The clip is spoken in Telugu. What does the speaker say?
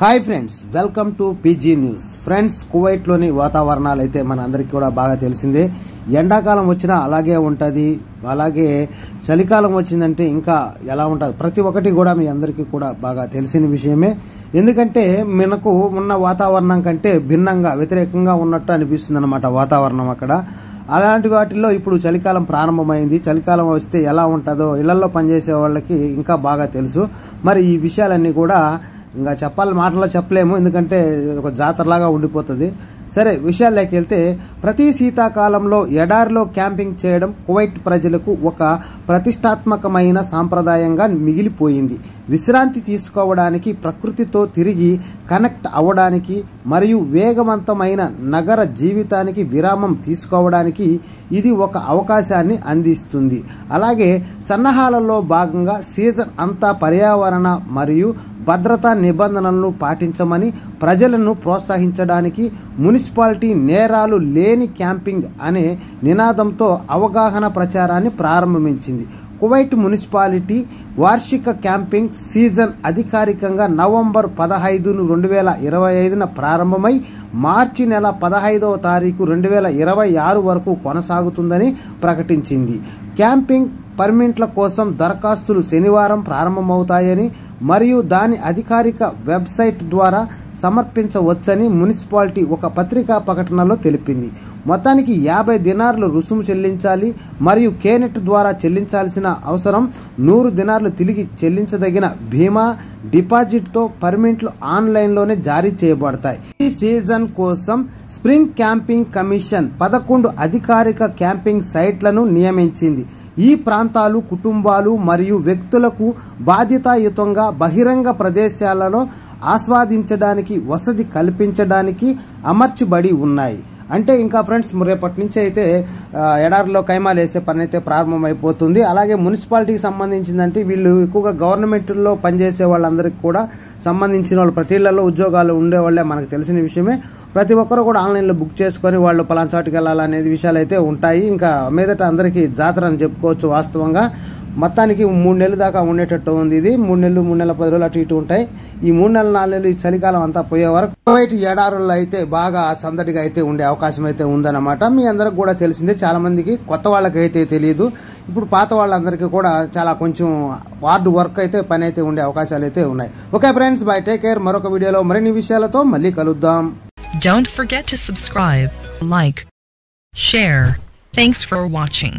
Hi friends, welcome to PG news. Friends, కువైట్లోని వాతావరణాలు అయితే మన అందరికీ కూడా బాగా తెలిసిందే. ఎండాకాలం వచ్చినా అలాగే ఉంటుంది, అలాగే చలికాలం వచ్చిందంటే ఇంకా ఎలా ఉంటుంది, ప్రతి ఒక్కటి కూడా మీ అందరికీ కూడా బాగా తెలిసిన విషయమే. ఎందుకంటే మనకు ఉన్న వాతావరణం కంటే భిన్నంగా వ్యతిరేకంగా ఉన్నట్టు అనిపిస్తుంది అన్నమాట వాతావరణం అక్కడ. అలాంటి వాటిల్లో ఇప్పుడు చలికాలం ప్రారంభమైంది. చలికాలం వస్తే ఎలా ఉంటుందో ఇళ్లలో పనిచేసే వాళ్ళకి ఇంకా బాగా తెలుసు. మరి ఈ విషయాలన్నీ కూడా ఇంకా మాటల్లో చెప్పలేము, ఎందుకంటే ఒక జాతరలాగా ఉండిపోతుంది. సరే, విషయాల్లోకి వెళ్తే, ప్రతి శీతాకాలంలో ఎడారిలో క్యాంపింగ్ చేయడం కువైట్ ప్రజలకు ఒక ప్రతిష్టాత్మకమైన సాంప్రదాయంగా మిగిలిపోయింది. విశ్రాంతి తీసుకోవడానికి, ప్రకృతితో తిరిగి కనెక్ట్ అవ్వడానికి మరియు వేగవంతమైన నగర జీవితానికి విరామం తీసుకోవడానికి ఇది ఒక అవకాశాన్ని అందిస్తుంది. అలాగే సన్నాహాలలో భాగంగా సీజన్ అంతా పర్యావరణ మరియు భద్రతా నిబంధనలను పాటించమని ప్రజలను ప్రోత్సహించడానికి మున్సిపాలిటీ నేరాలు లేని క్యాంపింగ్ అనే నినాదంతో అవగాహన ప్రచారాన్ని ప్రారంభించింది. కువైట్ మున్సిపాలిటీ వార్షిక క్యాంపింగ్ సీజన్ అధికారికంగా నవంబర్ 15, 2025 ప్రారంభమై మార్చి నెల 15వ తారీఖు 2026 వరకు కొనసాగుతుందని ప్రకటించింది. క్యాంపింగ్ పర్మిట్ల కోసం దరఖాస్తులు శనివారం ప్రారంభమవుతాయని మరియు దాని అధికారిక వెబ్సైట్ ద్వారా సమర్పించవచ్చని మున్సిపాలిటీ ఒక పత్రికా ప్రకటనలో తెలిపింది. మొత్తానికి 50 దినార్లు రుసుము చెల్లించాలి మరియు కేనెట్ ద్వారా చెల్లించాల్సిన అవసరం 100 దినార్లు తిరిగి చెల్లించదగిన బీమా డిపాజిట్తో పర్మిట్లు ఆన్లైన్లోనే జారీ చేయబడతాయి. ఈ సీజన్ కోసం స్ప్రింగ్ క్యాంపింగ్ కమిషన్ 11 అధికారిక క్యాంపింగ్ సైట్లను నియమించింది. ఈ ప్రాంతాలు కుటుంబాలు మరియు వ్యక్తులకు బాధ్యతాయుతంగా బహిరంగ ప్రదేశాలలో ఆస్వాదించడానికి వసతి కల్పించడానికి అమర్చబడి ఉన్నాయి. అంటే ఇంకా ఫ్రెండ్స్, రేపటి నుంచి అయితే ఎడారిలో కైమాలు వేసే పని అయితే ప్రారంభమైపోతుంది. అలాగే మున్సిపాలిటీకి సంబంధించిందంటే వీళ్ళు ఎక్కువగా గవర్నమెంట్లో పనిచేసే వాళ్ళందరికీ కూడా సంబంధించిన వాళ్ళు, ప్రతి ఇళ్లలో ఉద్యోగాలు ఉండేవాళ్ళే మనకు తెలిసిన విషయమే. ప్రతి ఒక్కరు కూడా ఆన్లైన్లో బుక్ చేసుకొని వాళ్ళు పలానా చోటుకి వెళ్ళాలనేది విషయాలు అయితే ఉంటాయి. ఇంకా మీదట అందరికీ జాతర అని చెప్పుకోవచ్చు. వాస్తవంగా మొత్తానికి 3 నెలల దాకా ఉండేటట్టు ఉంది. ఇది 3 నెలలు 3 నెలల 10 రోజులు అటు ఇటు ఉంటాయి. ఈ 3 నెలలు 4 నెలలు ఈ చలికాలం అంతా పోయే వరకు కువైట్ ఎడారుల్లో అయితే బాగా సందడిగా అయితే ఉండే అవకాశం అయితే ఉందన్నమాట. మీ అందరికి కూడా తెలిసిందే, చాలా మందికి, కొత్త వాళ్ళకి అయితే తెలియదు. ఇప్పుడు పాత వాళ్ళందరికీ కూడా చాలా కొంచెం హార్డ్ వర్క్ అయితే పని అయితే ఉండే అవకాశాలు అయితే ఉన్నాయి. Okay friends, by, take care. మరొక వీడియోలో మరిన్ని విషయాలతో మళ్ళీ కలుద్దాం. Don't forget to subscribe, like, share. Thanks for watching.